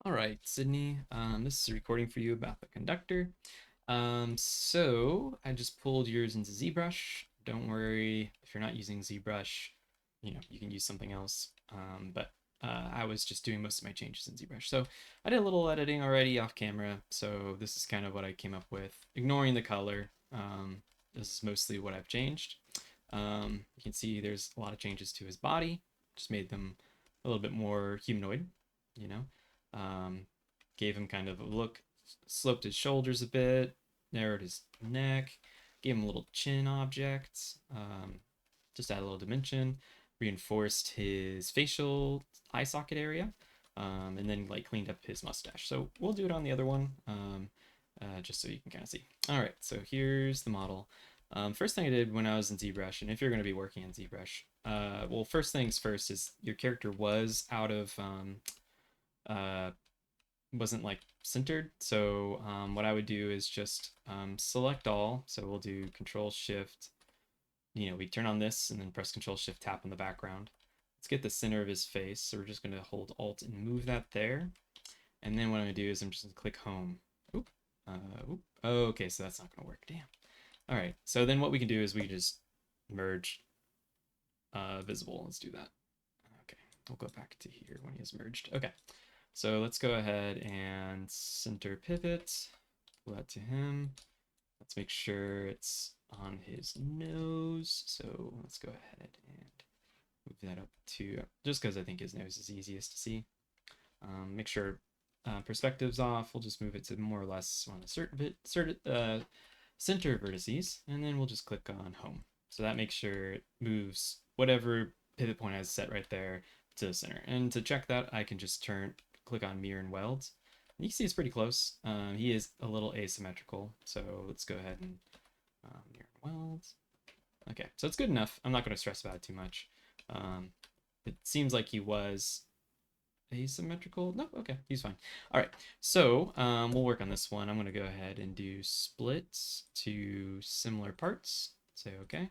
All right, Sydney, this is a recording for you about the conductor. So I just pulled yours into Zbrush. Don't worry if you're not using Zbrush, you can use something else. But I was just doing most of my changes in Zbrush. So I did a little editing already off camera. So this is kind of what I came up with, ignoring the color. This is mostly what I've changed. You can see there's a lot of changes to his body. Just made them a little bit more humanoid, you know. Um, Gave him kind of a look, sloped his shoulders a bit, narrowed his neck, gave him a little chin object, just add a little dimension, reinforced his facial eye socket area, and then like cleaned up his mustache. So we'll do it on the other one, just so you can kind of see. All right, so here's the model. First thing I did when I was in ZBrush, and if you're going to be working in ZBrush, well, first things first is your character was out of uh, wasn't like centered. So what I would do is just select all. So we'll do Control Shift. We turn on this and then press Control Shift Tap on the background. Let's get the center of his face. So we're just going to hold Alt and move that there. And then what I'm going to do is I'm just going to click Home. Oop. Oop. Oh, okay, so that's not going to work. Damn. All right. So then what we can do is we can just merge visible. Let's do that. Okay. We'll go back to here when he is merged. Okay. So let's go ahead and center pivot, pull that to him. Let's make sure it's on his nose. So let's go ahead and move that up to, just because I think his nose is easiest to see. Make sure perspective's off. We'll just move it to more or less on a center vertices, and then we'll just click on home. So that makes sure it moves whatever pivot point I has set right there to the center. And to check that, I can just click on mirror and weld. And you can see it's pretty close. He is a little asymmetrical, so let's go ahead and mirror and weld. Okay, so it's good enough. I'm not going to stress about it too much. It seems like he was asymmetrical. No, okay, he's fine. All right, so we'll work on this one. I'm going to go ahead and do splits to similar parts. Say okay.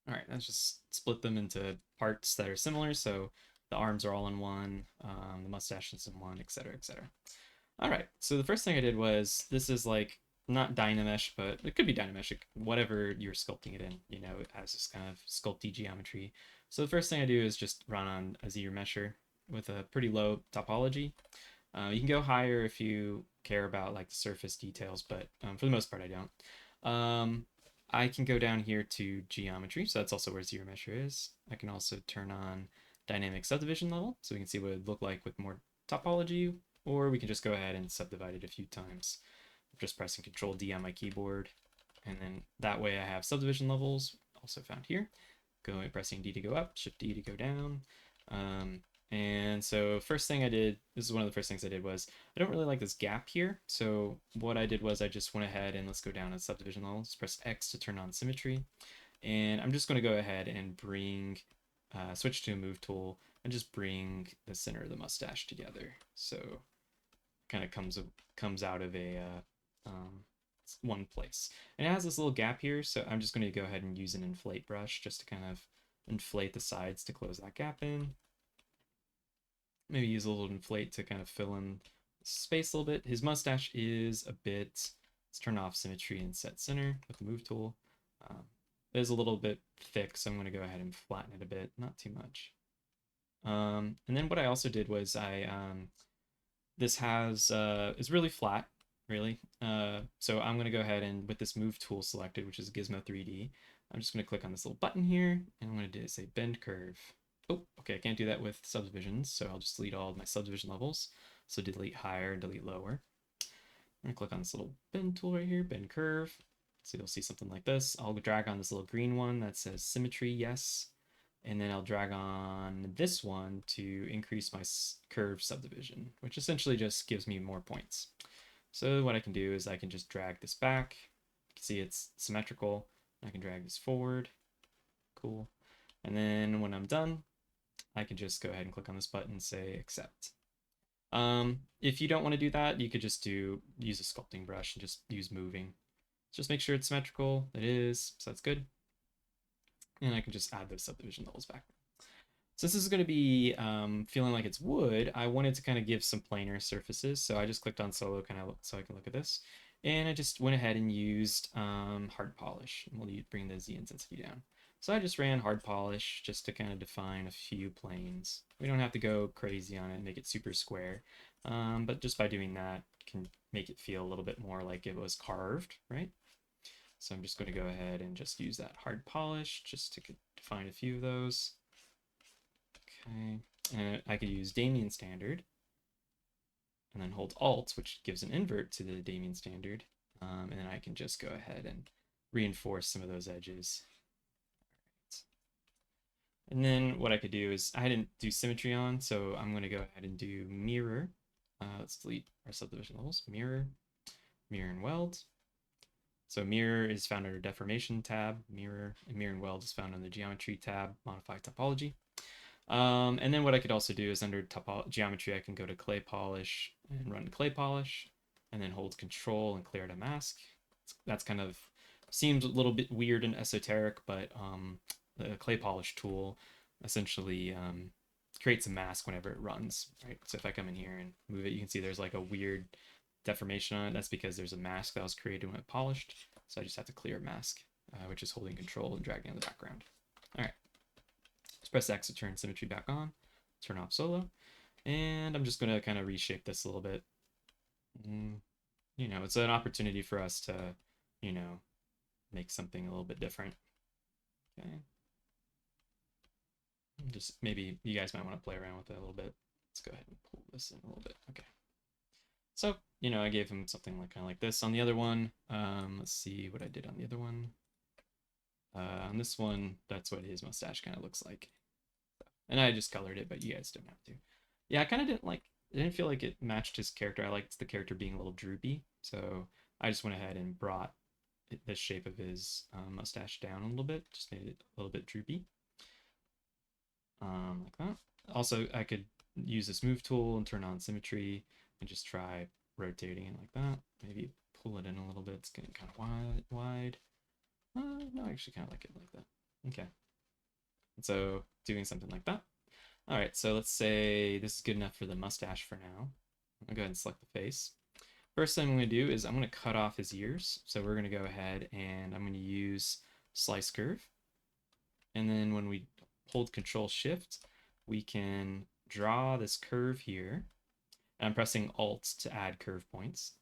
All right, let's just split them into parts that are similar. So the arms are all in one, the mustache is in one, etc., etc. All right, so the first thing I did was, this is like not Dynamesh, but it could be Dynamesh, whatever you're sculpting it in, it has this kind of sculpty geometry. So the first thing I do is just run on a ZRemesher with a pretty low topology. You can go higher if you care about like the surface details, but for the most part I don't. I can go down here to geometry, so that's also where ZRemesher is. I can also turn on dynamic subdivision level, so we can see what it would look like with more topology, or we can just go ahead and subdivide it a few times. I'm just pressing Control D on my keyboard, and then that way I have subdivision levels, also found here. Pressing D to go up, Shift D to go down. And so first thing I did, this is one of the first things I did, was I don't really like this gap here. So what I did was I just went ahead and let's go down to subdivision levels, press X to turn on symmetry. And I'm just going to go ahead and switch to a move tool and just bring the center of the mustache together. So kind of comes out of a one place. And it has this little gap here, so I'm just going to go ahead and use an inflate brush just to kind of inflate the sides to close that gap in. Maybe use a little inflate to kind of fill in space a little bit. His mustache is a bit, let's turn off symmetry and set center with the move tool. It is a little bit thick, so I'm going to go ahead and flatten it a bit, not too much. And then what I also did was this is really flat, really. So I'm going to go ahead and with this move tool selected, which is Gizmo 3D, I'm just going to click on this little button here, and I'm going to say bend curve. Oh, okay, I can't do that with subdivisions, so I'll just delete all of my subdivision levels. So delete higher and delete lower. I'm going to click on this little bend tool right here, bend curve. So you'll see something like this. I'll drag on this little green one that says symmetry, yes. And then I'll drag on this one to increase my curve subdivision, which essentially just gives me more points. So what I can do is I can just drag this back. You can see it's symmetrical. I can drag this forward. Cool. And then when I'm done, I can just go ahead and click on this button and say accept. If you don't want to do that, you could just use a sculpting brush and just use moving. Just make sure it's symmetrical. It is, so that's good. And I can just add those subdivision levels back. Since this is going to be feeling like it's wood, I wanted to kind of give some planar surfaces. So I just clicked on solo kind of so I can look at this. And I just went ahead and used hard polish. And we'll bring the Z intensity down. So I just ran hard polish just to kind of define a few planes. We don't have to go crazy on it and make it super square. But just by doing that, can make it feel a little bit more like it was carved, right? So I'm just going to go ahead and just use that hard polish just to define a few of those. Okay, and I could use Damien standard and then hold Alt, which gives an invert to the Damien standard. And then I can just go ahead and reinforce some of those edges. And then what I could do is I didn't do symmetry on, so I'm going to go ahead and do mirror. Let's delete our subdivision levels. Mirror, mirror and weld. So mirror is found under deformation tab. Mirror and weld is found on the geometry tab. Modify topology. And then what I could also do is under geometry, I can go to clay polish and run clay polish, and then hold control and clear to mask. That's kind of seems a little bit weird and esoteric, but the clay polish tool essentially creates a mask whenever it runs, right? So if I come in here and move it, you can see there's like a weird deformation on it. That's because there's a mask that was created when it polished. So I just have to clear mask, which is holding control and dragging in the background. All right. Just press X to turn symmetry back on, turn off solo, and I'm just going to kind of reshape this a little bit. You know, it's an opportunity for us to, you know, make something a little bit different. Okay. Just maybe you guys might want to play around with it a little bit. Let's go ahead and pull this in a little bit. Okay. So, you know, I gave him something like kind of like this on the other one. Let's see what I did on the other one. On this one, that's what his mustache kind of looks like. And I just colored it, but you guys don't have to. Yeah, I kind of didn't feel like it matched his character. I liked the character being a little droopy. So I just went ahead and brought the shape of his mustache down a little bit. Just made it a little bit droopy. Like that. Also, I could use this move tool and turn on symmetry and just try rotating it like that. Maybe pull it in a little bit. It's getting kind of wide. No, I actually kind of like it like that. Okay. And so doing something like that. All right, so let's say this is good enough for the mustache for now. I'll go ahead and select the face. First thing I'm going to do is I'm going to cut off his ears. So we're going to go ahead and I'm going to use slice curve. And then when we hold Control Shift, we can draw this curve here. And I'm pressing Alt to add curve points.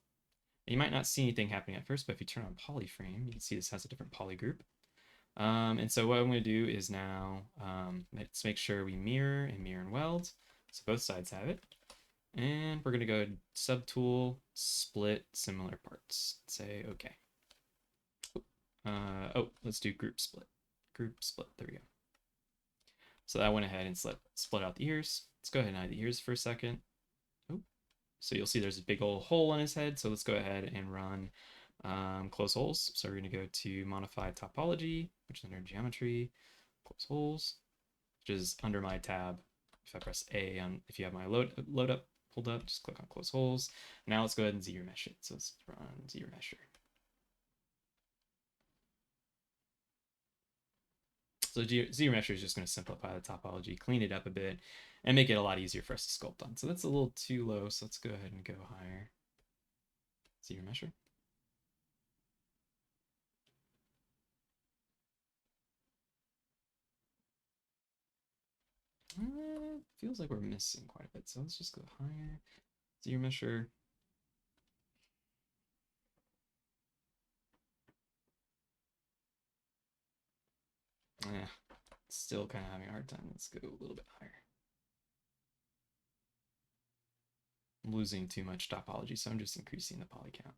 And you might not see anything happening at first, but if you turn on polyframe, you can see this has a different poly group. And so what I'm going to do is now let's make sure we mirror and weld. So both sides have it. And we're going to go subtool, split similar parts. Say OK. Oh, let's do group split. Group split. There we go. So that went ahead and split out the ears. Let's go ahead and hide the ears for a second. Oh, so you'll see there's a big old hole in his head. So let's go ahead and run close holes. So we're going to go to modify topology, which is under geometry, close holes, which is under my tab. If I press A on, if you have my load up pulled up, just click on close holes. Now let's go ahead and Z mesh it. So let's run Z mesher. So Z mesher is just going to simplify the topology, clean it up a bit, and make it a lot easier for us to sculpt on. So that's a little too low. So let's go ahead and go higher. Z mesher. Feels like we're missing quite a bit. So let's just go higher. Z mesher. Yeah, still kind of having a hard time. Let's go a little bit higher. I'm losing too much topology, so I'm just increasing the poly count.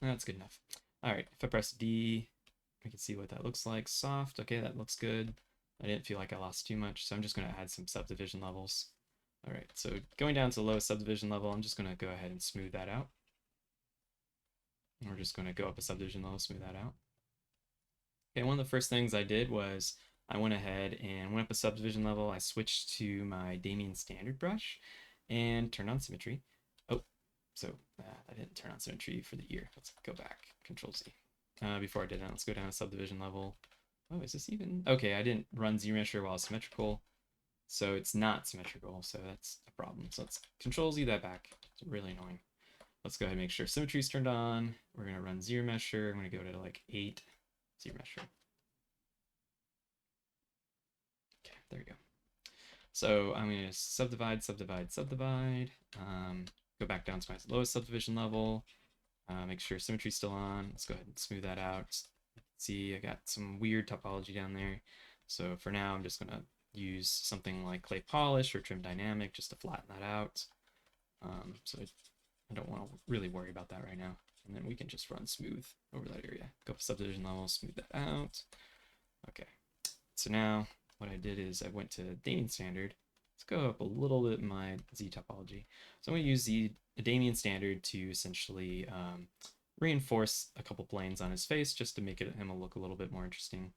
That's good enough. All right, if I press D, I can see what that looks like. Soft, okay, that looks good. I didn't feel like I lost too much, so I'm just going to add some subdivision levels. All right, so going down to the lowest subdivision level, I'm just going to go ahead and smooth that out. And we're just going to go up a subdivision level, smooth that out. Okay, one of the first things I did was I went ahead and went up a subdivision level. I switched to my Damien standard brush and turned on symmetry. Oh, so I didn't turn on symmetry for the ear. Let's go back, Control Z. Before I did that, let's go down a subdivision level, Oh, is this even? Okay, I didn't run ZMeasure while symmetrical, so it's not symmetrical, so that's a problem. So let's Control-Z that back. It's really annoying. Let's go ahead and make sure symmetry's turned on. We're gonna run ZMeasure. I'm gonna go to like 8 ZMeasure. Okay, there we go. So I'm gonna subdivide, subdivide, subdivide. Go back down to my lowest subdivision level. Make sure symmetry's still on. Let's go ahead and smooth that out. See, I got some weird topology down there. So for now, I'm just gonna use something like clay polish or trim dynamic just to flatten that out. So I don't want to really worry about that right now. And then we can just run smooth over that area. Go subdivision level, smooth that out. Okay, so now what I did is I went to Damien standard. Let's go up a little bit in my Z topology. So I'm going to use the Damien standard to essentially reinforce a couple planes on his face just to make him look a little bit more interesting.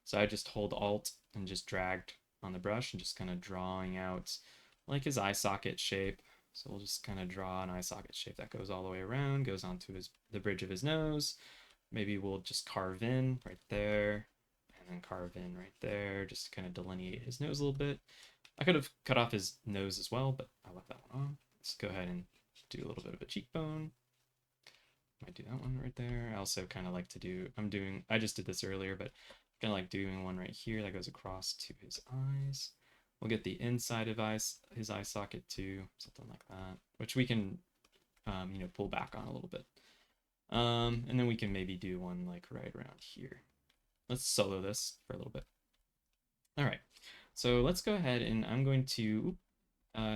So I just hold Alt and just dragged on the brush and just kind of drawing out like his eye socket shape. So we'll just kind of draw an eye socket shape that goes all the way around, goes onto the bridge of his nose. Maybe we'll just carve in right there and then carve in right there just to kind of delineate his nose a little bit. I could have cut off his nose as well, but I left that one on. Let's go ahead and do a little bit of a cheekbone. Might do that one right there. I also kind of like to do, I just did this earlier, but kind of like doing one right here that goes across to his eyes. We'll get the inside of his eye socket too, something like that, which we can, pull back on a little bit. And then we can maybe do one like right around here. Let's solo this for a little bit. All right, so let's go ahead and I'm going to,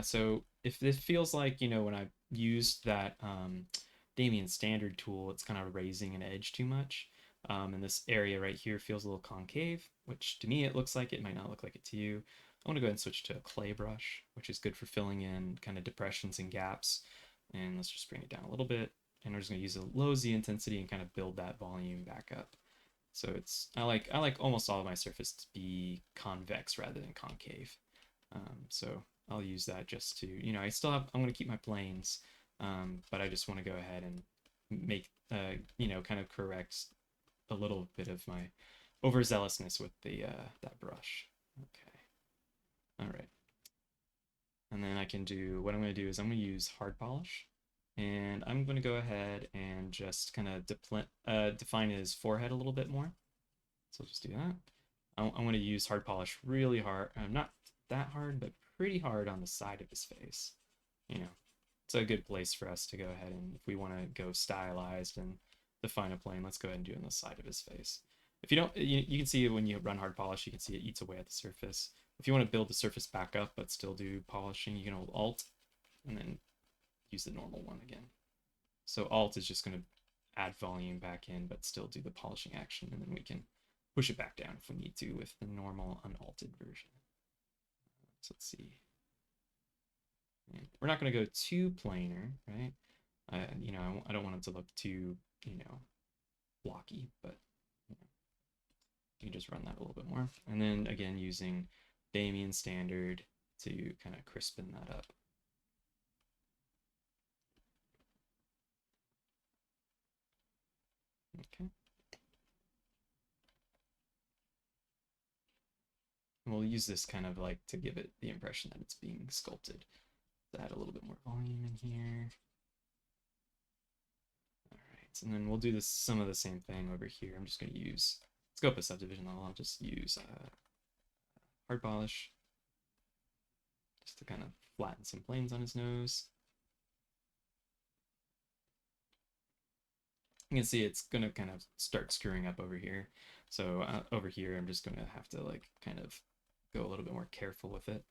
so if this feels like, when I used that Damien standard tool, it's kind of raising an edge too much. And this area right here feels a little concave, which to me it looks like it, might not look like it to you. I want to go ahead and switch to a clay brush, which is good for filling in kind of depressions and gaps. And let's just bring it down a little bit. And we're just going to use a low Z intensity and kind of build that volume back up. So I like almost all of my surface to be convex rather than concave. So I'll use that just to, I'm going to keep my planes, but I just want to go ahead and make, kind of correct a little bit of my overzealousness with that brush. Okay. All right. And then what I'm going to do is I'm going to use hard polish. And I'm going to go ahead and just kind of define his forehead a little bit more. So I'll just do that. I'm going to use hard polish really hard. Not that hard, but pretty hard on the side of his face. It's a good place for us to go ahead and if we want to go stylized and define a plane, let's go ahead and do it on the side of his face. If you don't, you can see when you run hard polish, you can see it eats away at the surface. If you want to build the surface back up but still do polishing, you can hold Alt and then use the normal one again. So Alt is just going to add volume back in but still do the polishing action, and then we can push it back down if we need to with the normal unaltered version. So let's see. And we're not going to go too planar, right? I don't want it to look too, blocky, but you can just run that a little bit more. And then again, using Damien standard to kind of crispen that up. Okay. And we'll use this kind of like to give it the impression that it's being sculpted. To add a little bit more volume in here. All right, and then we'll do some of the same thing over here. I'm just going to use scope of subdivision level. I'll just use hard polish just to kind of flatten some planes on his nose. You can see it's going to kind of start screwing up over here. So over here, I'm just going to have to like kind of go a little bit more careful with it.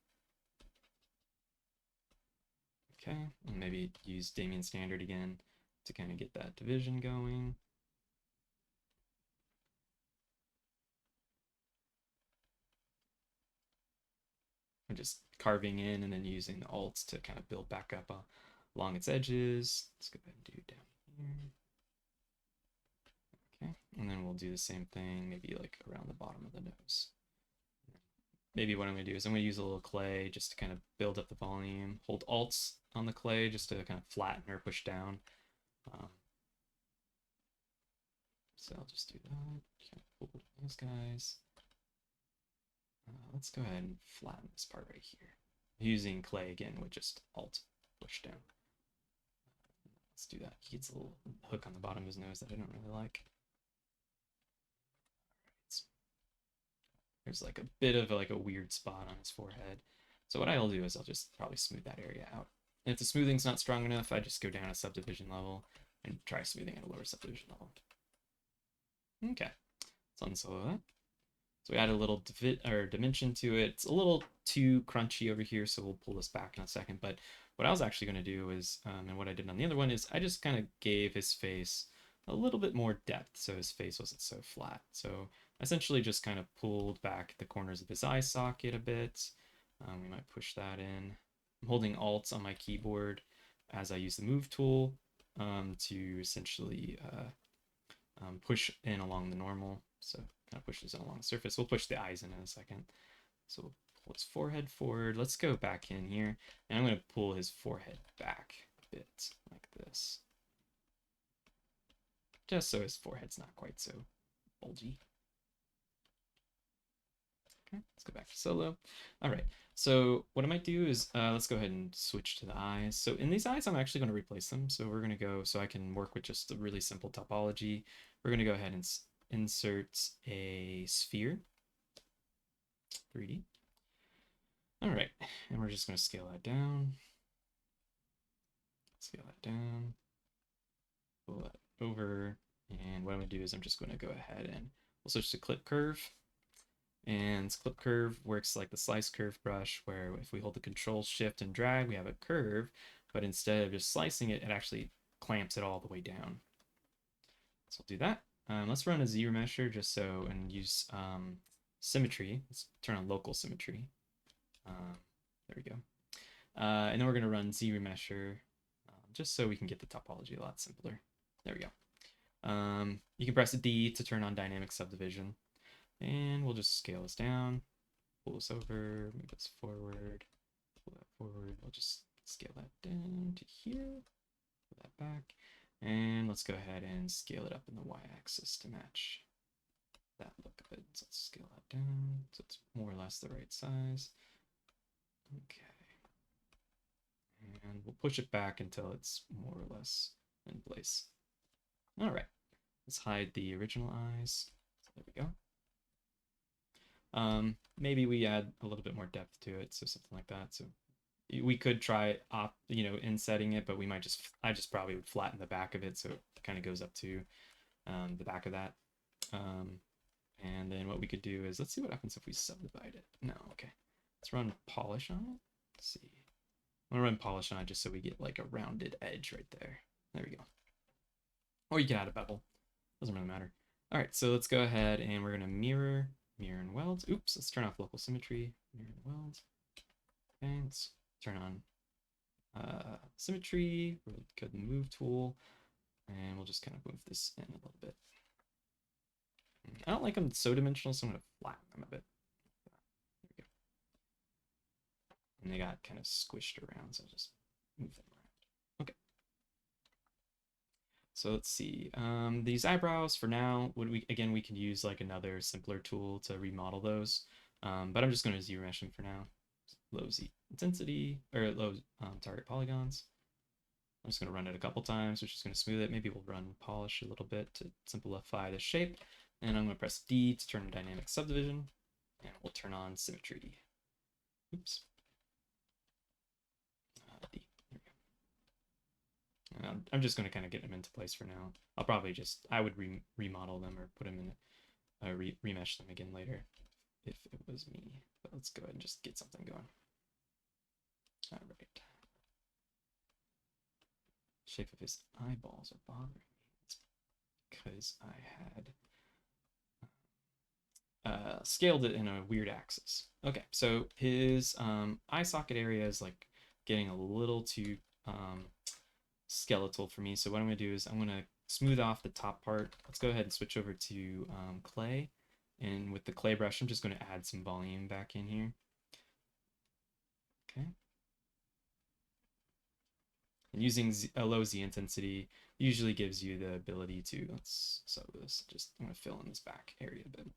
Okay, and maybe use Damien standard again to kind of get that division going. I'm just carving in and then using the alts to kind of build back up along its edges. Let's go ahead and do down here. Okay, and then we'll do the same thing, maybe like around the bottom of the nose. Maybe what I'm going to do is I'm going to use a little clay just to kind of build up the volume. Hold alts on the clay just to kind of flatten or push down. So I'll just do that. Kind of pull those guys. Let's go ahead and flatten this part right here. Using clay again with just Alt push down. Let's do that. He gets a little hook on the bottom of his nose that I don't really like. There's like a bit of like a weird spot on his forehead. So what I'll do is I'll just probably smooth that area out. And if the smoothing's not strong enough, I just go down a subdivision level and try smoothing at a lower subdivision level. Okay, let's unsolo that. So we add a little dimension to it. It's a little too crunchy over here, so we'll pull this back in a second. But what I was actually going to do is, and what I did on the other one is I just kind of gave his face a little bit more depth so his face wasn't so flat. So essentially just kind of pulled back the corners of his eye socket a bit. We might push that in. I'm holding Alt on my keyboard as I use the move tool to essentially push in along the normal. So kind of pushes in along the surface. We'll push the eyes in a second. So we'll pull his forehead forward. Let's go back in here. And I'm going to pull his forehead back a bit like this. Just so his forehead's not quite so bulgy. Okay, let's go back to solo. All right, so what I might do is let's go ahead and switch to the eyes. So in these eyes, I'm actually going to replace them. So we're going to go, so I can work with just a really simple topology. We're going to go ahead and insert a sphere, 3D. All right, and we're just going to scale that down. Scale that down. Pull that over. And what I'm going to do is I'm just going to go ahead and we'll switch to clip curve. And clip curve works like the slice curve brush, where if we hold the control shift and drag, we have a curve, but instead of just slicing it, it actually clamps it all the way down. So we'll do that. Let's run a Z-remesher just so, and use symmetry. Let's turn on local symmetry. There we go. And then we're going to run Z-remesher just so we can get the topology a lot simpler. There we go. You can press a D to turn on dynamic subdivision. And we'll just scale this down, pull this over, move this forward, pull that forward. We'll just scale that down to here, pull that back, and let's go ahead and scale it up in the y-axis to match that look of it. So let's scale that down so it's more or less the right size. Okay. And we'll push it back until it's more or less in place. All right. Let's hide the original eyes. So there we go. Maybe we add a little bit more depth to it, so something like that. So we could try insetting it, but we might I just probably would flatten the back of it so it kind of goes up to the back of that. And then what we could do is, let's see what happens if we subdivide it. No, okay. Let's run polish on it. Let's see. I'm gonna run polish on it just so we get like a rounded edge right there. There we go. Or you can add a bevel. Doesn't really matter. All right, so let's go ahead and we're gonna mirror and welds. Oops, let's turn off local symmetry. Mirror and welds. Okay, let's turn on symmetry. We'll go to the move tool, and we'll just kind of move this in a little bit. I don't like them so dimensional, so I'm gonna flatten them a bit. There we go. And they got kind of squished around, so I'll just move them around. Okay. So let's see. These eyebrows for now, we can use like another simpler tool to remodel those. But I'm just going to Z-mesh them for now. Low Z intensity or low target polygons. I'm just going to run it a couple times, which is going to smooth it. Maybe we'll run polish a little bit to simplify the shape. And I'm going to press D to turn on dynamic subdivision, and we'll turn on symmetry. Oops. D. There we go. I'm just going to kind of get them into place for now. I'll probably I would remodel them or put them in, remesh them again later if it was me. But let's go ahead and just get something going. All right. Shape of his eyeballs are bothering me. It's because I had scaled it in a weird axis. Okay, so his eye socket area is like getting a little too skeletal for me. So what I'm going to do is I'm going to smooth off the top part. Let's go ahead and switch over to clay. And with the clay brush, I'm just going to add some volume back in here. Okay. And using a low Z intensity usually gives you the ability to, let's sew this, I'm going to fill in this back area a bit more.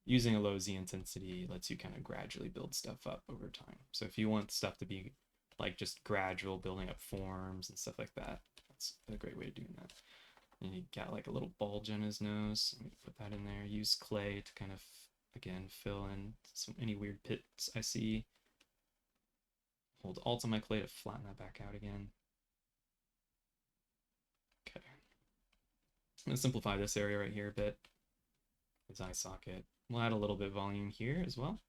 using a low Z intensity lets you kind of gradually build stuff up over time. So if you want stuff to be like just gradual building up forms and stuff like that, that's a great way of doing that. And he got like a little bulge in his nose. Let me put that in there. Use clay to kind of, again, fill in any weird pits I see. Hold Alt on my clay to flatten that back out again. Okay. I'm going to simplify this area right here a bit. His eye socket. We'll add a little bit of volume here as well.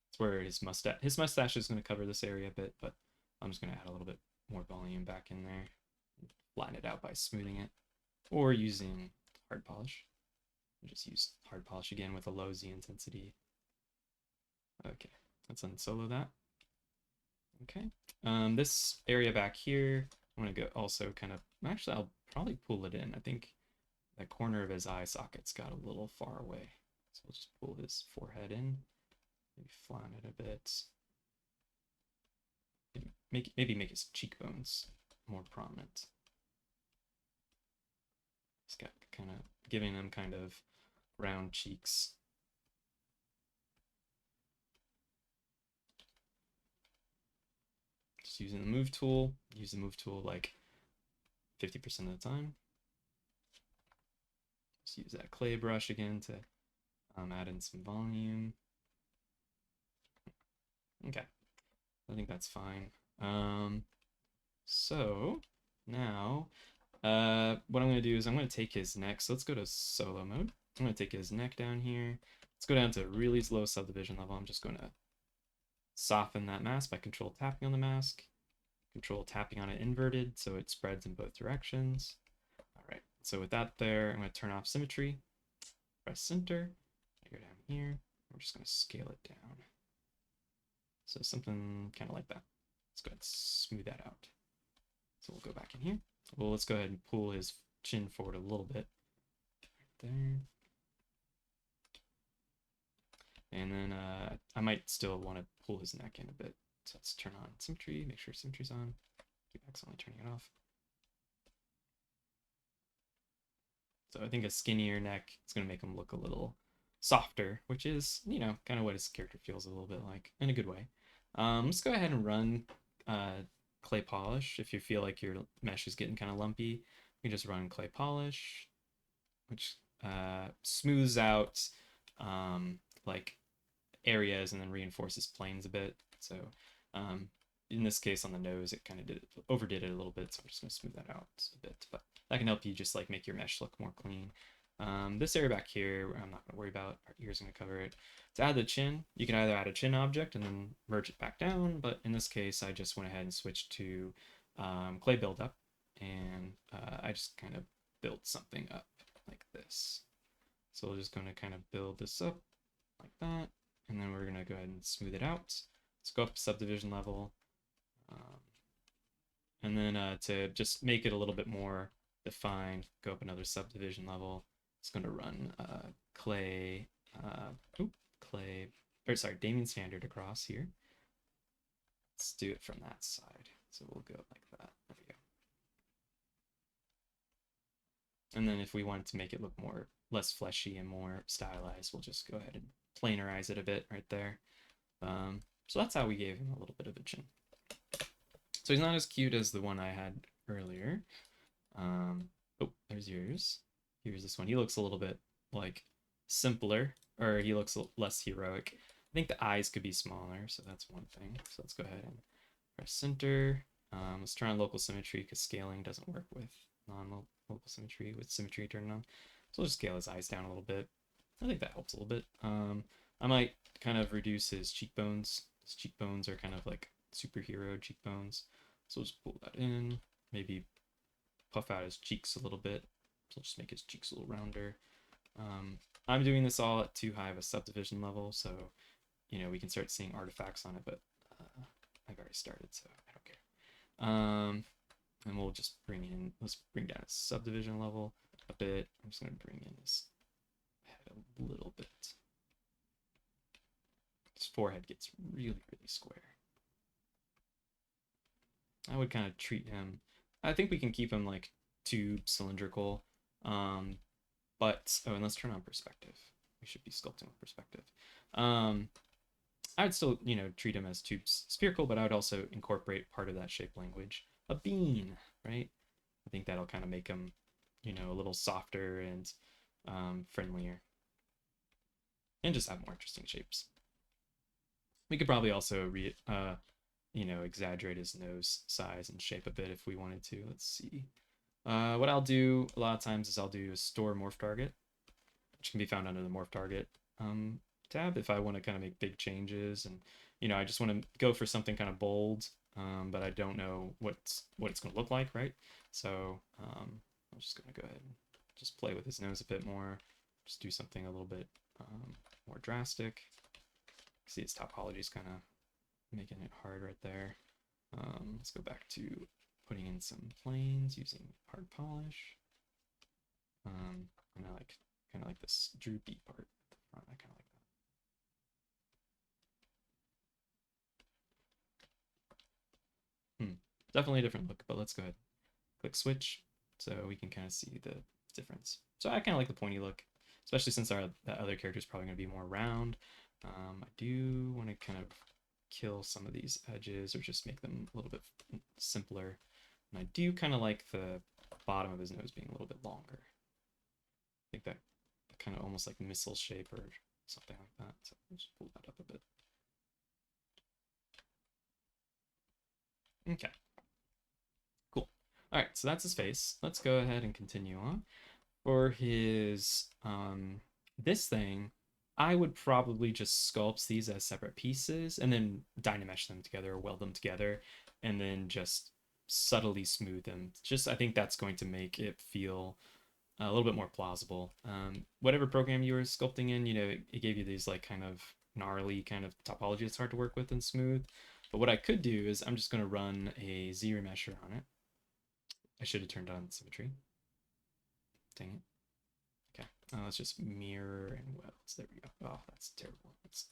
It's where his mustache is going to cover this area a bit, but I'm just going to add a little bit more volume back in there. Flatten it out by smoothing it, or using hard polish. I'll just use hard polish again with a low Z intensity. Okay, let's unsolo that. Okay, this area back here, I'm gonna go also kind of, actually I'll probably pull it in. I think that corner of his eye socket's got a little far away. So we'll just pull his forehead in, maybe flatten it a bit. Maybe make his cheekbones more prominent. He's got kind of giving them kind of round cheeks. Just using the move tool. Use the move tool like 50% of the time. Just use that clay brush again to add in some volume. Okay, I think that's fine. So now what I'm going to do is I'm going to take his neck. So let's go to solo mode. I'm going to take his neck down here. Let's go down to really low subdivision level. I'm just going to soften that mask by control tapping on the mask. Control tapping on it inverted so it spreads in both directions. All right, so with that there, I'm going to turn off symmetry. Press center. I go down here. We're just going to scale it down. So something kind of like that. Let's go ahead and smooth that out. So we'll go back in here. Well, let's go ahead and pull his chin forward a little bit. Right there. And then I might still want to pull his neck in a bit. So let's turn on symmetry, make sure symmetry's on. Keep accidentally turning it off. So I think a skinnier neck is going to make him look a little softer, which is, you know, kind of what his character feels a little bit like, in a good way. Let's go ahead and run clay polish. If you feel like your mesh is getting kind of lumpy, you can just run clay polish, which smooths out like areas and then reinforces planes a bit. So in this case on the nose, it kind of overdid it a little bit, so I'm just going to smooth that out a bit, but that can help you just like make your mesh look more clean. This area back here, I'm not going to worry about. Our ear's going to cover it. To add the chin, you can either add a chin object and then merge it back down, but in this case, I just went ahead and switched to clay buildup, and I just kind of built something up like this. So we're just going to kind of build this up like that, and then we're going to go ahead and smooth it out. Let's go up to subdivision level, and then to just make it a little bit more defined, go up another subdivision level. It's going to run Damien standard across here. Let's do it from that side. So we'll go like that. There we go. And then if we wanted to make it look less fleshy and more stylized, we'll just go ahead and planarize it a bit right there. So that's how we gave him a little bit of a chin. So he's not as cute as the one I had earlier. Oh, there's yours. Here's this one. He looks a little bit like simpler, or he looks less heroic. I think the eyes could be smaller, so that's one thing. So let's go ahead and press center. Let's turn on local symmetry because scaling doesn't work with non-local symmetry with symmetry turned on. So we'll just scale his eyes down a little bit. I think that helps a little bit. I might kind of reduce his cheekbones. His cheekbones are kind of like superhero cheekbones. So we'll just pull that in. Maybe puff out his cheeks a little bit. So just make his cheeks a little rounder. I'm doing this all at too high of a subdivision level, so you know we can start seeing artifacts on it, but I've already started, so I don't care. And we'll just let's bring down his subdivision level a bit. I'm just going to bring in his head a little bit. His forehead gets really, really square. I would kind of treat him, I think we can keep him like too cylindrical, but, oh, and let's turn on perspective. we should be sculpting with perspective. I would still, treat them as tubes spherical, but I would also incorporate part of that shape language. A bean, right? I think that'll kind of make them, a little softer and friendlier. And just have more interesting shapes. We could probably also exaggerate his nose size and shape a bit if we wanted to. Let's see. What I'll do a lot of times is I'll do a store morph target, which can be found under the morph target tab if I want to kind of make big changes, and I just want to go for something kind of bold, but I don't know what it's going to look like, right? So I'm just going to go ahead and just play with his nose a bit more, just do something a little bit more drastic. See, its topology is kind of making it hard right there. Let's go back to putting in some planes using hard polish. And I kind of like this droopy part at the front. I kind of like that. Definitely a different look, but let's go ahead. Click switch so we can kind of see the difference. So I kind of like the pointy look, especially since that other character is probably going to be more round. I do want to kind of kill some of these edges or just make them a little bit simpler. And I do kind of like the bottom of his nose being a little bit longer. I think that kind of almost like missile shape or something like that. So I'll just pull that up a bit. Okay. Cool. All right, so that's his face. Let's go ahead and continue on. For his this thing, I would probably just sculpt these as separate pieces and then dynamesh them together or weld them together and then just subtly smooth them. I think that's going to make it feel a little bit more plausible. Whatever program you were sculpting in, it gave you these like kind of gnarly kind of topology that's hard to work with and smooth. But what I could do is I'm just going to run a Z-remesher on it. I should have turned on symmetry. Dang it. Okay, let's just mirror and welds. There we go. Oh, that's terrible. Let's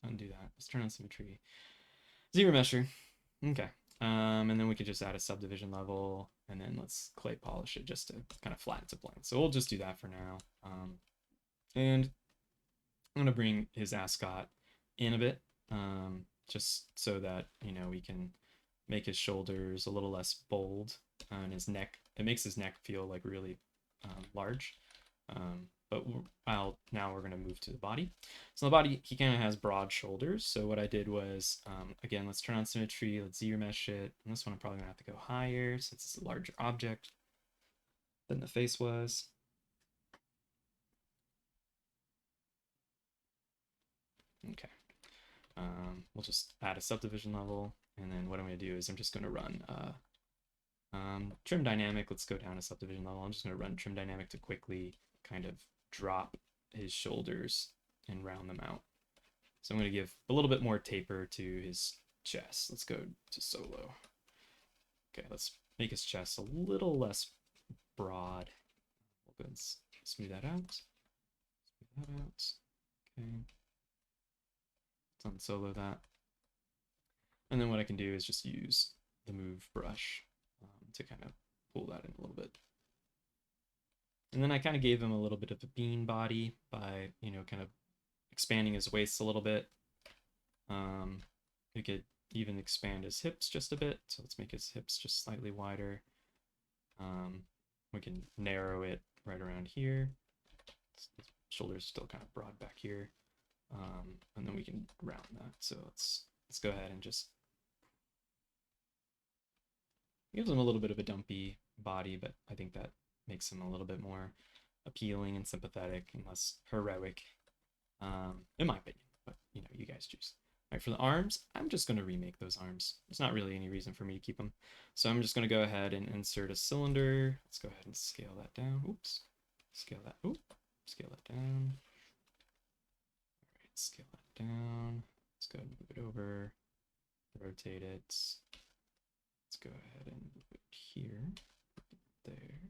undo that. Let's turn on symmetry. Z-remesher. Okay. And then we could just add a subdivision level, and then let's clay polish it just to kind of flatten to plane. So we'll just do that for now. And I'm gonna bring his ascot in a bit, just so that we can make his shoulders a little less bold, and his neck. It makes his neck feel like really large. But now we're going to move to the body. So the body, he kind of has broad shoulders. So what I did was, again, let's turn on symmetry. Let's Z-remesh it. And this one I'm probably going to have to go higher since it's a larger object than the face was. Okay. We'll just add a subdivision level. And then what I'm going to do is I'm just going to run trim dynamic. Let's go down a subdivision level. I'm just going to run trim dynamic to quickly kind of drop his shoulders and round them out. So I'm going to give a little bit more taper to his chest. Let's go to solo. Okay, let's make his chest a little less broad. We'll go and smooth that out. Smooth that out. Okay. Let's unsolo that. And then what I can do is just use the move brush to kind of pull that in a little bit. And then I kind of gave him a little bit of a bean body by, kind of expanding his waist a little bit. We could even expand his hips just a bit. So let's make his hips just slightly wider. We can narrow it right around here. His shoulders still kind of broad back here. And then we can round that. So let's go ahead and just gives him a little bit of a dumpy body, but I think that makes him a little bit more appealing and sympathetic and less heroic, in my opinion. But you guys choose. All right, for the arms, I'm just going to remake those arms. There's not really any reason for me to keep them, so I'm just going to go ahead and insert a cylinder. Let's go ahead and scale that down. Oops, scale that. Oop, scale that down. All right, scale that down. Let's go ahead and move it over. Rotate it. Let's go ahead and move it here, there.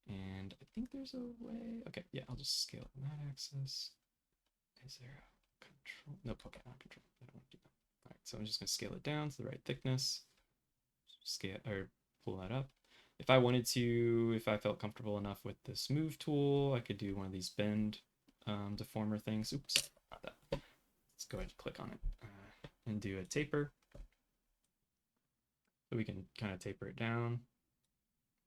And I think there's a way. Okay, yeah, I'll just scale on that axis. Is there a control? Nope, okay, not control. I don't want to do that. All right, so I'm just going to scale it down to the right thickness. Scale or pull that up. If I wanted to, if I felt comfortable enough with this move tool, I could do one of these bend deformer things. Oops, not that. Let's go ahead and click on it and do a taper. So we can kind of taper it down.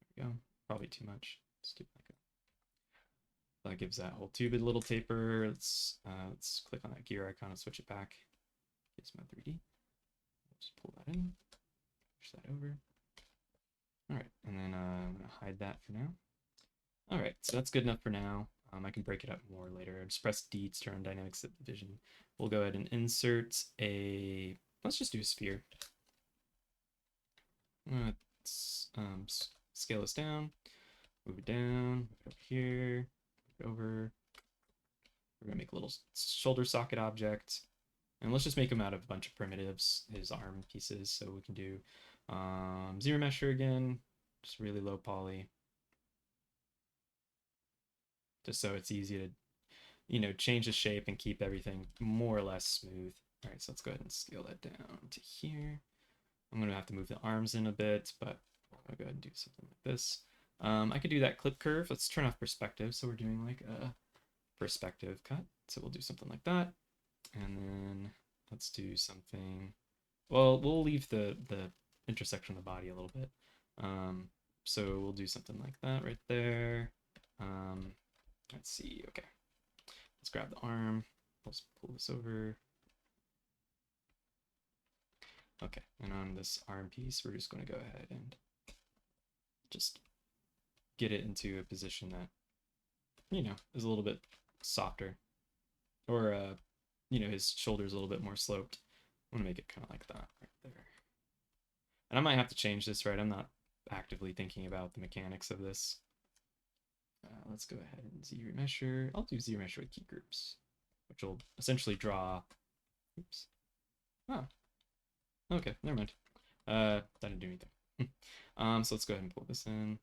There we go. Probably too much. Let's do like a, that gives that whole tube a little taper. Let's click on that gear icon and switch it back. Gives my 3D. Just pull that in. Push that over. All right, and then I'm gonna hide that for now. All right, so that's good enough for now. I can break it up more later. Just press D to turn on dynamic subdivision. We'll go ahead and insert a, let's just do a sphere. Let's scale this down, move it down, move it over here, move it over. We're gonna make a little shoulder socket object. And let's just make him out of a bunch of primitives, his arm pieces. So we can do ZBrush again, just really low poly. Just so it's easy to, you know, change the shape and keep everything more or less smooth. All right, so let's go ahead and scale that down to here. I'm gonna have to move the arms in a bit, but I'll go ahead and do something like this. I could do that clip curve. Let's turn off perspective. So we're doing like a perspective cut. So we'll do something like that. And then let's do something, well, we'll leave the intersection of the body a little bit. So we'll do something like that right there. Let's see, okay. Let's grab the arm, let's pull this over. Okay, and on this arm piece, we're just gonna go ahead and just get it into a position that, you know, is a little bit softer. Or, you know, his shoulder's a little bit more sloped. I'm gonna make it kind of like that right there. And I might have to change this, right? I'm not actively thinking about the mechanics of this. Let's go ahead and ZRemesher. I'll do ZRemesher with key groups, which will essentially draw. Oops. Oh. Okay, never mind. That didn't do anything. So let's go ahead and pull this in.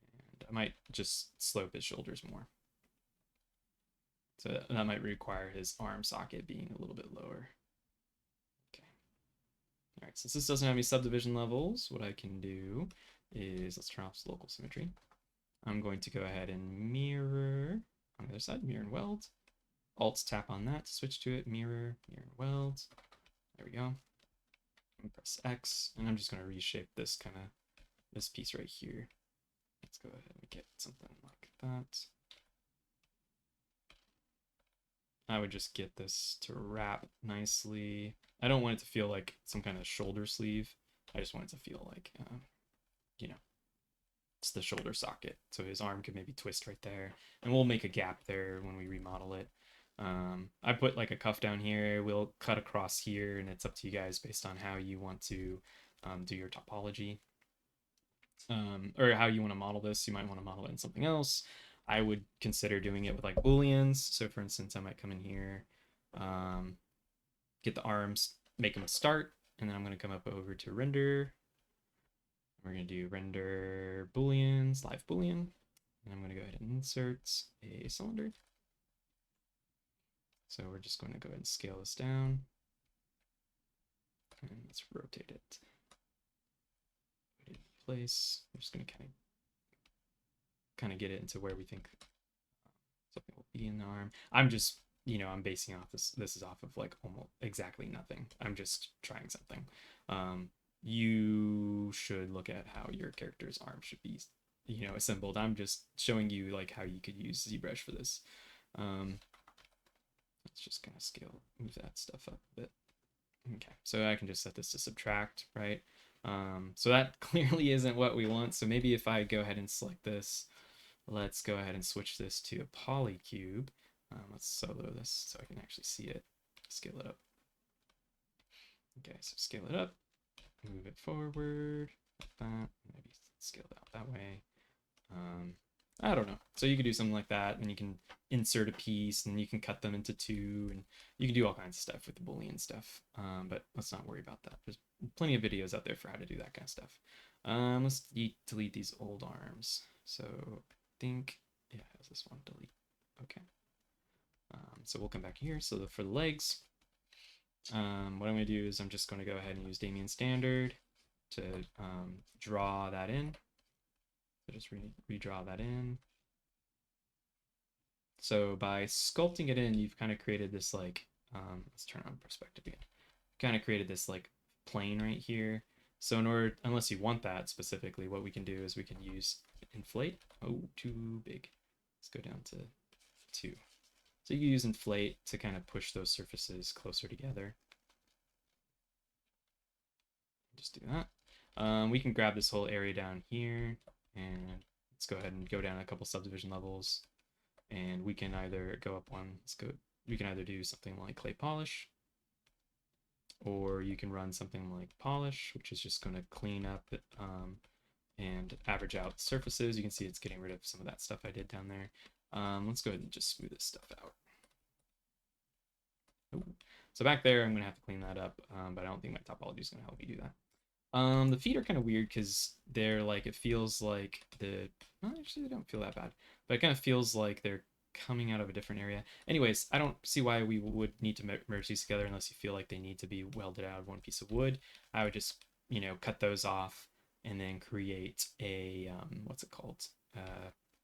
And I might just slope his shoulders more. So that might require his arm socket being a little bit lower. Okay. All right, since this doesn't have any subdivision levels, what I can do is, let's turn off local symmetry. I'm going to go ahead and mirror on the other side, mirror and weld. Alt tap on that to switch to it, mirror, mirror and weld. There we go. And press X, and I'm just going to reshape this this piece right here. Let's go ahead and get something like that. I would just get this to wrap nicely. I don't want it to feel like some kind of shoulder sleeve. I just want it to feel like, you know, it's the shoulder socket. So his arm could maybe twist right there. And we'll make a gap there when we remodel it. I put like a cuff down here. We'll cut across here, and it's up to you guys based on how you want to do your topology. Or how you want to model this. You might want to model it in something else. I would consider doing it with like booleans. So for instance, I might come in here, get the arms, make them start, and then I'm going to come up over to render. We're going to do render booleans, live boolean, and I'm going to go ahead and insert a cylinder. So we're just going to go ahead and scale this down, and let's rotate it. Put it in place. I'm just going to kind of get it into where we think something will be in the arm. I'm just, you know, I'm basing off this is off of like almost exactly nothing. I'm just trying something. You should look at how your character's arm should be, you know, assembled. I'm just showing you like how you could use ZBrush for this. Let's just kind of move that stuff up a bit. Okay, so I can just set this to subtract, right? So that clearly isn't what we want. So maybe if I go ahead and select this, let's go ahead and switch this to a polycube. Let's solo this so I can actually see it. Scale it up. Okay, so scale it up, move it forward, like that, maybe scale it out that way. I don't know. So you can do something like that, and you can insert a piece, and you can cut them into two, and you can do all kinds of stuff with the Boolean stuff. But let's not worry about that. There's plenty of videos out there for how to do that kind of stuff. Let's delete these old arms. So I think, yeah, how's this one? Delete. Okay. So we'll come back here. So for the legs, what I'm going to do is I'm just going to go ahead and use Damien Standard to draw that in. So just redraw that in. So by sculpting it in, you've kind of created this like, let's turn on perspective again. Kind of created this like plane right here. So in order, unless you want that specifically, what we can do is we can use inflate. Oh, too big. Let's go down to 2. So you can use inflate to kind of push those surfaces closer together. Just do that. We can grab this whole area down here and let's go ahead and go down a couple subdivision levels. And we can either go up one, we can either do something like clay polish, or you can run something like polish, which is just going to clean up and average out surfaces. You can see it's getting rid of some of that stuff I did down there. Let's go ahead and just smooth this stuff out. Ooh. So back there, I'm going to have to clean that up, but I don't think my topology is going to help me do that. The feet are kind of weird because they're like, it feels like well, actually, they don't feel that bad, but it kind of feels like they're coming out of a different area. Anyways, I don't see why we would need to merge these together unless you feel like they need to be welded out of one piece of wood. I would just, cut those off and then create a, what's it called?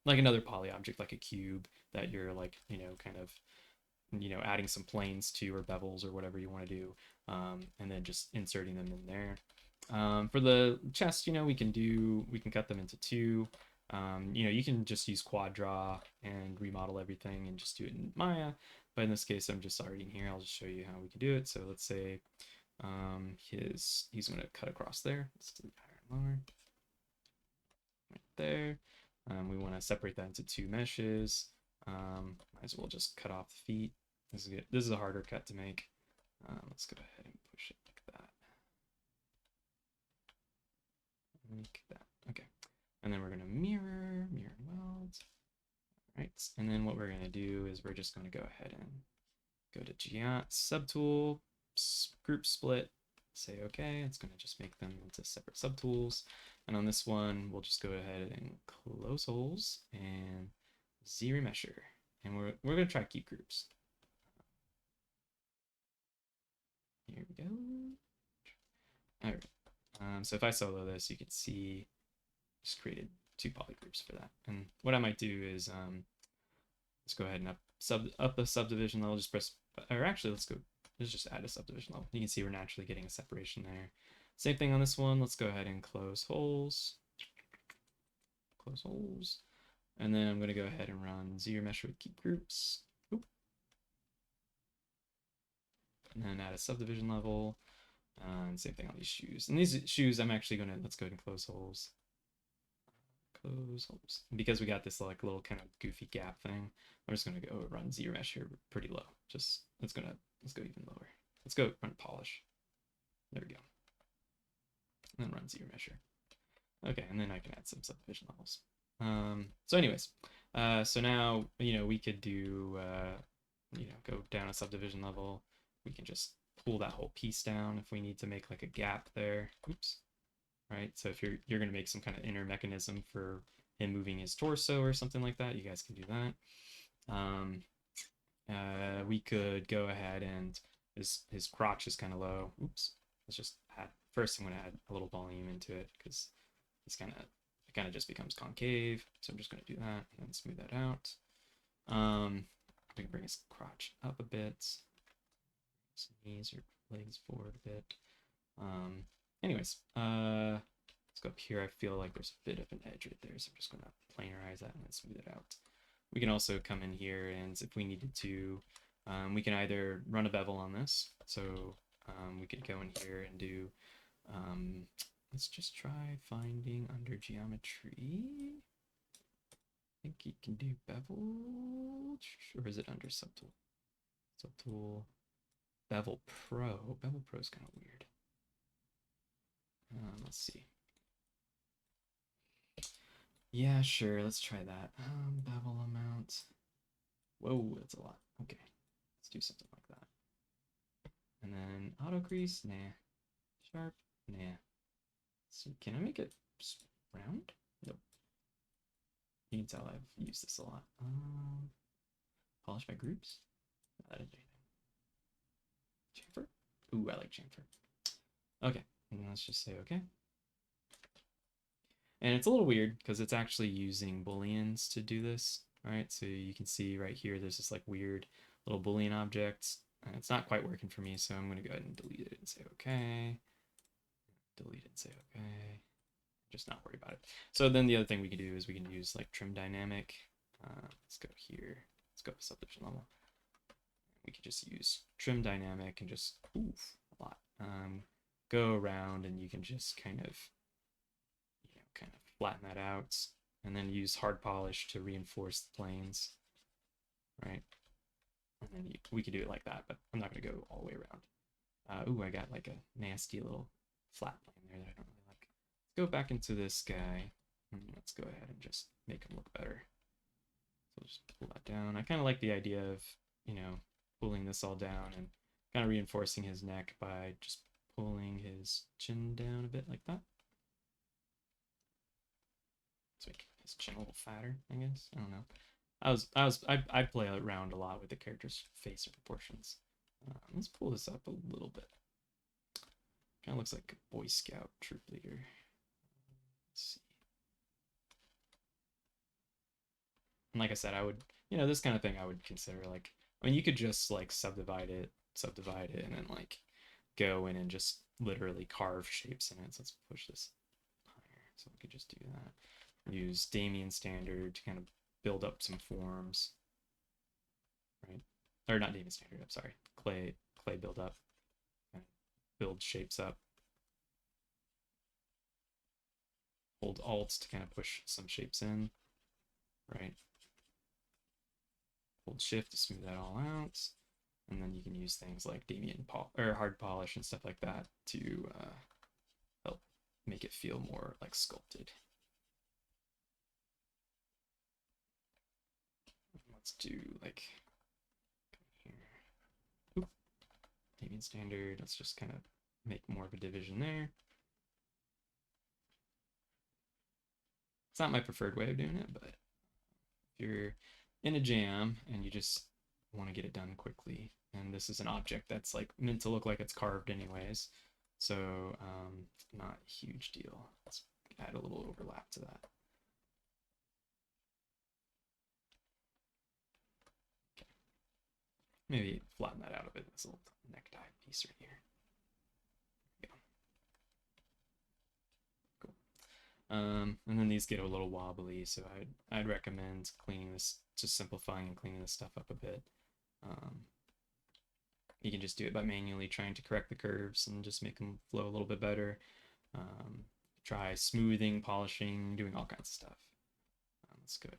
Like another poly object, like a cube that you're like, kind of, adding some planes to or bevels or whatever you want to do, and then just inserting them in there. For the chest, we can cut them into 2. You can just use quad draw and remodel everything and just do it in Maya. But in this case, I'm just already in here. I'll just show you how we can do it. So let's say he's going to cut across there. Let's do higher and lower. Right there. We want to separate that into 2 meshes. Might as well just cut off the feet. This is good. This is a harder cut to make. Let's go ahead and push it like that. Like that. Okay. And then we're going to mirror and weld. All right. And then what we're going to do is we're just going to go ahead and go to subtool, group split, say okay. It's going to just make them into separate subtools. And on this one, we'll just go ahead and close holes and Z-remesher. And we're going to try to keep groups. Here we go. All right. So if I solo this, you can see just created 2 poly groups for that. And what I might do is let's go ahead and up the subdivision level. Just press, or actually let's just add a subdivision level. You can see we're naturally getting a separation there. Same thing on this one. Let's go ahead and close holes. Close holes. And then I'm going to go ahead and run Z-remesher with keep groups. Oop. And then add a subdivision level. And same thing on these shoes. And these shoes, I'm actually going to, let's go ahead and close holes. Close holes. And because we got this like little kind of goofy gap thing, I'm just going to go run Z-remesher pretty low. Just, let's go even lower. Let's go run polish. There we go. And then run Z-remesher. Okay, and then I can add some subdivision levels. So anyways, so now, we could do, go down a subdivision level. We can just pull that whole piece down if we need to make like a gap there. Oops. Right. So if you're going to make some kind of inner mechanism for him moving his torso or something like that, you guys can do that. We could go ahead and his crotch is kind of low. Oops. Let's just add, first I'm going to add a little volume into it because it kind of just becomes concave. So I'm just going to do that and then smooth that out. We can bring his crotch up a bit. His knees or legs forward a bit. Anyways, let's go up here. I feel like there's a bit of an edge right there, so I'm just going to planarize that and then smooth it out. We can also come in here, and if we needed to, we can either run a bevel on this. So we could go in here and do, let's just try finding under geometry. I think you can do bevel, or is it under subtool? Subtool, bevel pro. Bevel pro is kind of weird. Let's see. Yeah, sure. Let's try that. Bevel amount. Whoa, that's a lot. Okay, let's do something like that. And then auto crease. Nah. Sharp. Nah. Let's see, can I make it round? Nope. You can tell I've used this a lot. Polish by groups. That didn't do anything. Chamfer. Ooh, I like chamfer. Okay. And let's just say okay. And it's a little weird because it's actually using booleans to do this. right? So you can see right here, there's this like weird little Boolean object. And it's not quite working for me, so I'm going to go ahead and delete it and say okay. Delete it and say okay. Just not worry about it. So then the other thing we can do is we can use like trim dynamic. Let's go here. Let's go to subdivision level. We could just use trim dynamic and just a lot. Go around and you can just kind of flatten that out, and then use hard polish to reinforce the planes, right? And then we could do it like that, but I'm not going to go all the way around. Ooh, I got like a nasty little flat plane there that I don't really like. Let's go back into this guy, and let's go ahead and just make him look better. So just pull that down. I kind of like the idea of, pulling this all down and kind of reinforcing his neck by just pulling his chin down a bit like that. Let's make his chin a little fatter, I guess. I don't know. I play around a lot with the character's face proportions. Let's pull this up a little bit. Kind of looks like a Boy Scout troop leader. Let's see. And like I said, I would, this kind of thing I would consider like, I mean, you could just like subdivide it, and then like go in and just literally carve shapes in it. So let's push this higher. So we could just do that. Use Damien standard to kind of build up some forms, right? Or not Damien standard, I'm sorry. Clay build up, kind of build shapes up. Hold Alt to kind of push some shapes in, right? Hold Shift to smooth that all out. And then you can use things like Damien or hard polish and stuff like that to help make it feel more like sculpted. Let's do like here. Oop. Damien standard. Let's just kind of make more of a division there. It's not my preferred way of doing it, but if you're in a jam and you just want to get it done quickly, and this is an object that's like meant to look like it's carved anyways, so not a huge deal. Let's add a little overlap to that. Okay. Maybe flatten that out a bit. This little necktie piece right here. And then these get a little wobbly, so I'd recommend cleaning this, just simplifying and cleaning this stuff up a bit. You can just do it by manually trying to correct the curves and just make them flow a little bit better. Try smoothing, polishing, doing all kinds of stuff. Let's go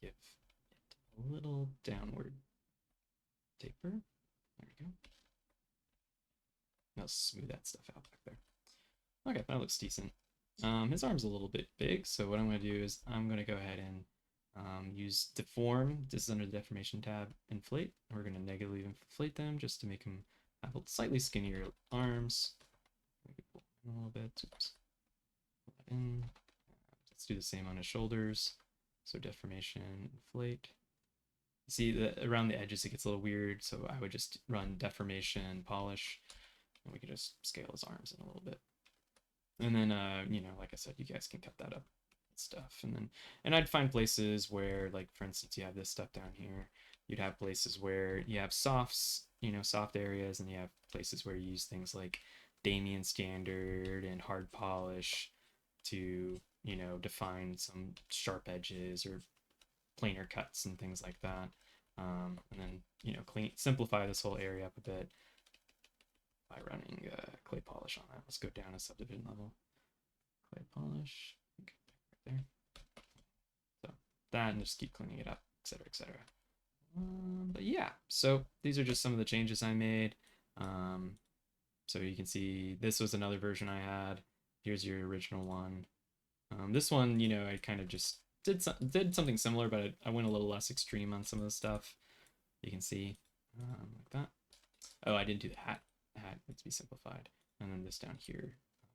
give it a little downward taper. There we go. Now smooth that stuff out back there. Okay, that looks decent. His arm's a little bit big, so what I'm going to do is I'm going to go ahead and use deform. This is under the deformation tab, inflate. We're going to negatively inflate them just to make them have slightly skinnier arms. Maybe pull in a little bit. Oops. Pull that in. Let's do the same on his shoulders. So deformation, inflate. See that around the edges it gets a little weird, so I would just run deformation, polish, and we can just scale his arms in a little bit. And then, like I said, you guys can cut that up and stuff. And I'd find places where, like, for instance, you have this stuff down here. You'd have places where you have softs, soft areas, and you have places where you use things like Damien standard and hard polish to, define some sharp edges or planar cuts and things like that. And then, simplify this whole area up a bit by running clay polish on that. Let's go down a subdivision level. Clay polish. Okay, right there. So that, and just keep cleaning it up, etc., etc. But yeah, so these are just some of the changes I made. So you can see this was another version I had. Here's your original one. This one, I kind of just did something similar, but I went a little less extreme on some of the stuff. You can see like that. Oh, I didn't do the hat. Hat needs to be simplified. And then this down here,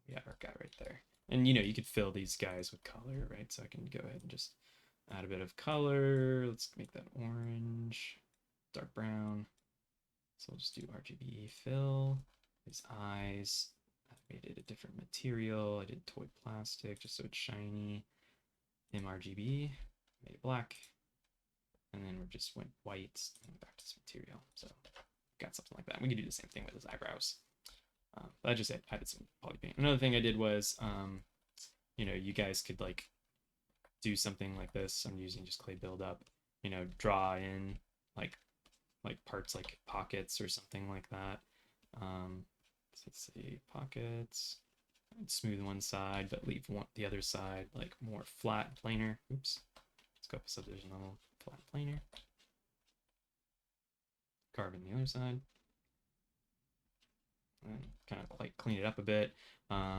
we have our guy right there. And you could fill these guys with color, right? So I can go ahead and just add a bit of color. Let's make that orange, dark brown. So we'll just do RGB fill. His eyes. I made it a different material. I did toy plastic just so it's shiny. MRGB, made it black. and then we just went white and back to this material. So got something like that. We can do the same thing with his eyebrows. But I just added some poly paint. Another thing I did was, you know, you guys could like do something like this. I'm using just clay buildup. You know, draw in like parts like pockets or something like that. So let's see, pockets. Smooth one side, but leave the other side like more flat, planar. Oops. Let's go up a subdivision level. Flat, planar. Carbon the other side. And kind of like clean it up a bit.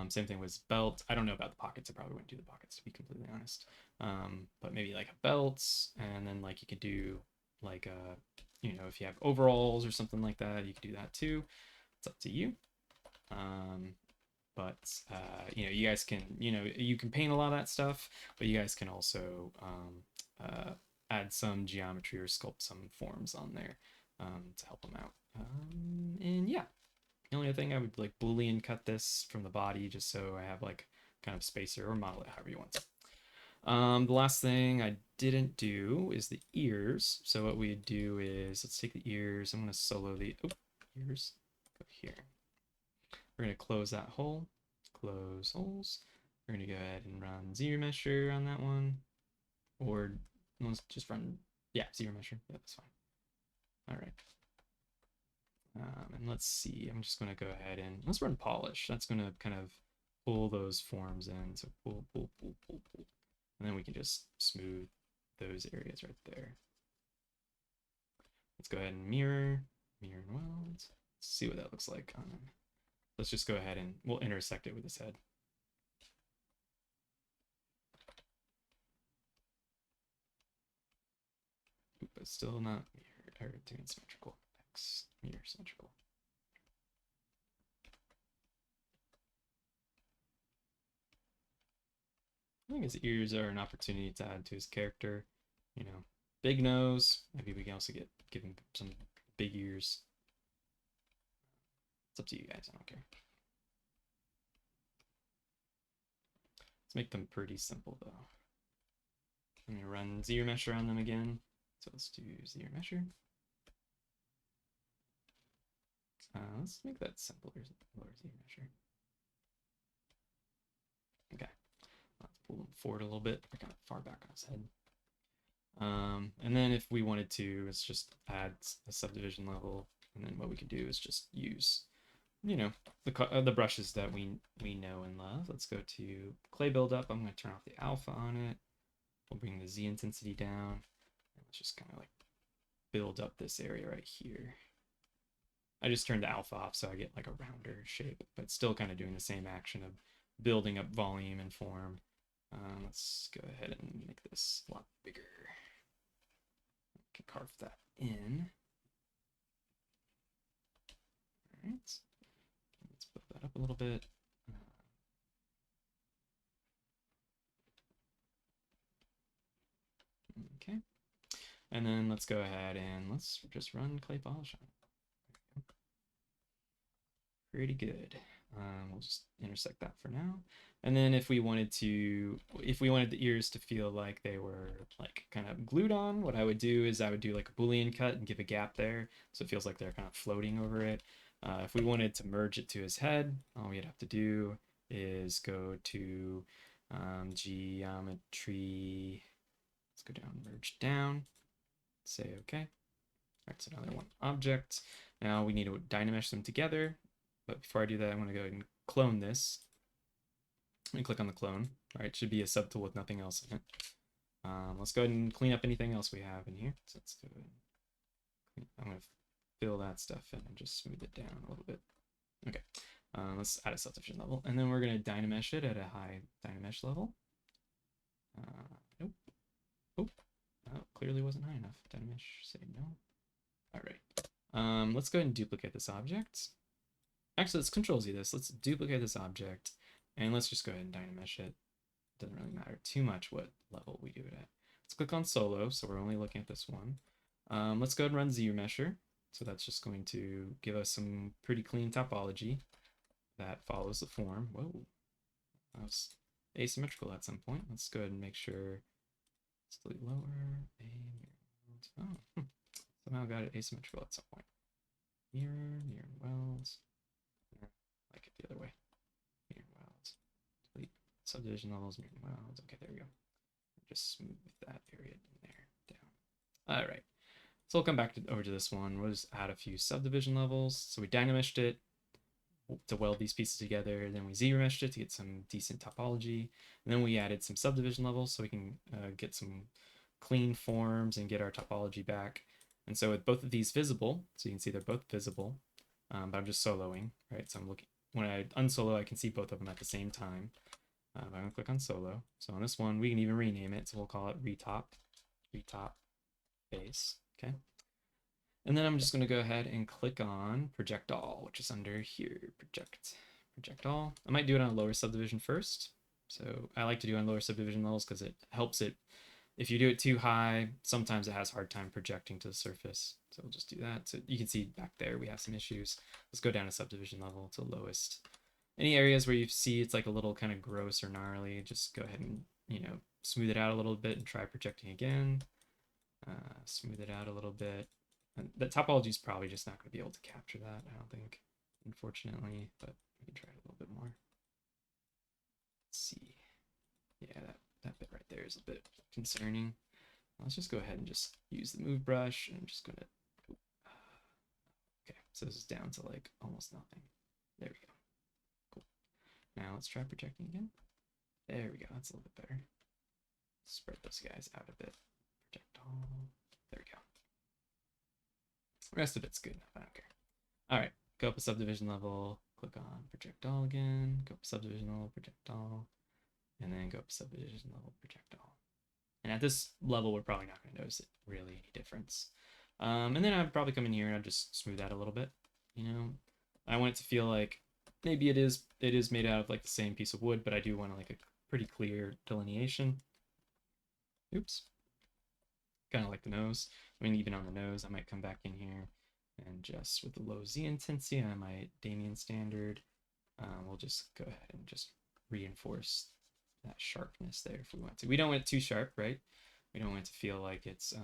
Same thing with belt. I don't know about the pockets. I probably wouldn't do the pockets, to be completely honest. But maybe like a belt, and then like you could do like you know, if you have overalls or something like that, you could do that too. It's up to you. But you know, you guys can, you know, you can paint a lot of that stuff, but you guys can also add some geometry or sculpt some forms on there to help them out. And yeah, the only other thing, I would like Boolean cut this from the body just so I have like kind of spacer, or model it however you want. The last thing I didn't do is the ears. So what we do is, let's take the ears. I'm going to solo the ears. Go here. We're going to close that hole. Close holes. We're going to go ahead and run ZRemesher on that one. Or let's just run, yeah, ZRemesher. Yeah, that's fine. All right. And let's see, I'm just going to go ahead and let's run polish. That's going to kind of pull those forms in. So pull, pull, pull, pull, pull. And then we can just smooth those areas right there. Let's go ahead and mirror and weld. Let's see what that looks like on him. Let's just go ahead and we'll intersect it with his head. But still not mirror, or doing symmetrical. X, mirror symmetrical. I think his ears are an opportunity to add to his character. You know, big nose. Maybe we can also give him some big ears. It's up to you guys. I don't care. Let's make them pretty simple though. I'm gonna run ZRemesher on them again. So let's do ZRemesher. Let's make that simpler. Lower ZRemesher. Okay. Let's pull them forward a little bit. They're kind of far back on his head. And then if we wanted to, let's just add a subdivision level. And then what we could do is just use, you know, the brushes that we know and love. Let's go to clay buildup. I'm going to turn off the alpha on it. We'll bring the Z intensity down. And let's just kind of like build up this area right here. I just turned the alpha off so I get like a rounder shape, but still kind of doing the same action of building up volume and form. Let's go ahead and make this a lot bigger. I can carve that in. All right. Let's build that up a little bit. Okay. And then let's go ahead and let's just run clay polish on it. Pretty good. We'll just intersect that for now. And then if we wanted the ears to feel like they were like kind of glued on, what I would do is I would do like a Boolean cut and give a gap there, so it feels like they're kind of floating over it. If we wanted to merge it to his head, all we'd have to do is go to geometry. Let's go down, merge down, say okay. All right, so now they're one object. Now we need to dynamesh them together. But before I do that, I'm going to go ahead and clone this. And click on the clone. All right, it should be a subtool with nothing else in it. Let's go ahead and clean up anything else we have in here. So let's go ahead and I'm going to fill that stuff in and just smooth it down a little bit. Okay, let's add a subdivision level. And then we're going to dynamesh it at a high dynamesh level. Nope. Oh, clearly wasn't high enough. Dynamesh, say no. All right. Let's go ahead and duplicate this object. Actually, let's Control Z this. Let's duplicate this object, and let's just go ahead and dynamesh it. Doesn't really matter too much what level we do it at. Let's click on Solo, so we're only looking at this one. Let's go ahead and run ZRemesher. So that's just going to give us some pretty clean topology that follows the form. Whoa, that was asymmetrical at some point. Let's go ahead and make sure it's slightly lower. welds. Oh, somehow got it asymmetrical at some point. Mirror, welds. Like it the other way. Mirror welds. Delete subdivision levels, mirror welds. Okay, there we go. Just smooth that area in there down. All right. So we'll come back over to this one. We'll just add a few subdivision levels. So we dynameshed it to weld these pieces together. Then we ZBrushed it to get some decent topology. And then we added some subdivision levels so we can get some clean forms and get our topology back. And so with both of these visible, so you can see they're both visible, but I'm just soloing, right? So I'm looking, when I unsolo, I can see both of them at the same time. I'm gonna click on solo. So on this one, we can even rename it. So we'll call it retop face, okay? And then I'm just gonna go ahead and click on project all, which is under here, project all. I might do it on a lower subdivision first. So I like to do it on lower subdivision levels because it helps it. If you do it too high, sometimes it has a hard time projecting to the surface. So we'll just do that. So you can see back there, we have some issues. Let's go down to subdivision level to lowest. Any areas where you see it's like a little kind of gross or gnarly, just go ahead and, smooth it out a little bit and try projecting again. Smooth it out a little bit. And the topology is probably just not going to be able to capture that, I don't think, unfortunately, but we can try it a little bit more. Let's see. Yeah, that bit right there is a bit concerning. Let's just go ahead and just use the move brush, and I'm just going to, okay, so this is down to like almost nothing. There we go. Cool. Now let's try projecting again. There we go, that's a little bit better. Spread those guys out a bit. Project all. There we go. The rest of it's good enough, I don't care. All right, go up a subdivision level, click on project all again, go up a subdivision level, project all, and then go up a subdivision level, project all. And at this level, we're probably not going to notice it really any difference. And then I'd probably come in here and I'd just smooth that a little bit. I want it to feel like maybe it is made out of like the same piece of wood, but I do want like a pretty clear delineation. Oops. Kind of like the nose. I mean, even on the nose, I might come back in here and just with the low Z intensity, I might Damien standard. We'll just go ahead and just reinforce that sharpness there if we want to. We don't want it too sharp, right? We don't want it to feel like it's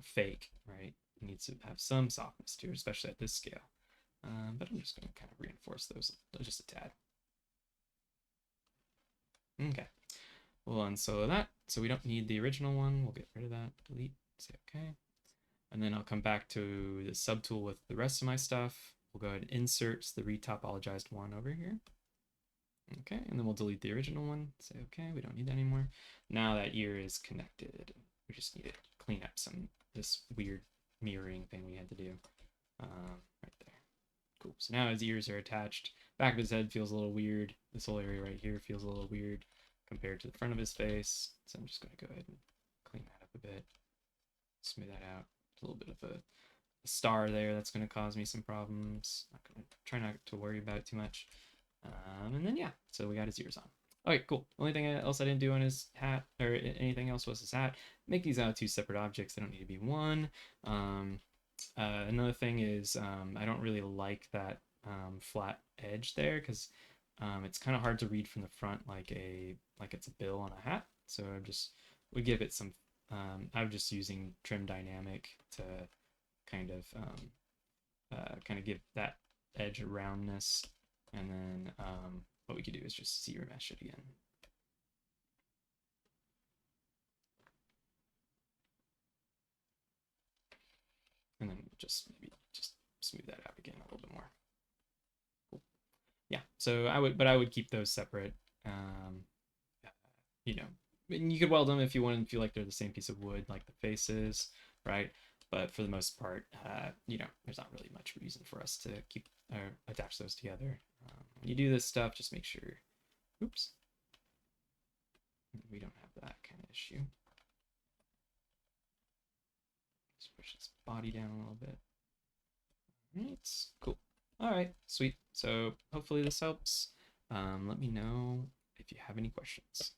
fake, right? It needs to have some softness to it, especially at this scale. But I'm just going to kind of reinforce those just a tad. Okay, we'll unsolo that. So we don't need the original one. We'll get rid of that, delete, say okay. And then I'll come back to the subtool with the rest of my stuff. We'll go ahead and insert the retopologized one over here. Okay, and then we'll delete the original one, say okay, we don't need that anymore. Now that ear is connected. We just need to clean up this weird mirroring thing we had to do. Right there. Cool, so now his ears are attached. Back of his head feels a little weird. This whole area right here feels a little weird compared to the front of his face. So I'm just going to go ahead and clean that up a bit. Smooth that out. A little bit of a star there that's going to cause me some problems. Not going to try not to worry about it too much. And then yeah, so we got his ears on. Okay, cool. Only thing else I didn't do on his hat or anything else was his hat. Make these out two separate objects. They don't need to be one. Another thing is I don't really like that flat edge there because it's kind of hard to read from the front like it's a bill on a hat. So I just would give it some. I'm just using trim dynamic to kind of give that edge a roundness, and then what we could do is just ZBrush it again. And then maybe just smooth that out again a little bit more. Cool. Yeah, so I would keep those separate. And you could weld them if you want to feel like they're the same piece of wood, like the faces, right? But for the most part, there's not really much reason for us to keep or attach those together. When you do this stuff, just make sure, oops, we don't have that kind of issue. Just push this body down a little bit. All right, cool. All right, sweet. So hopefully this helps. Let me know if you have any questions.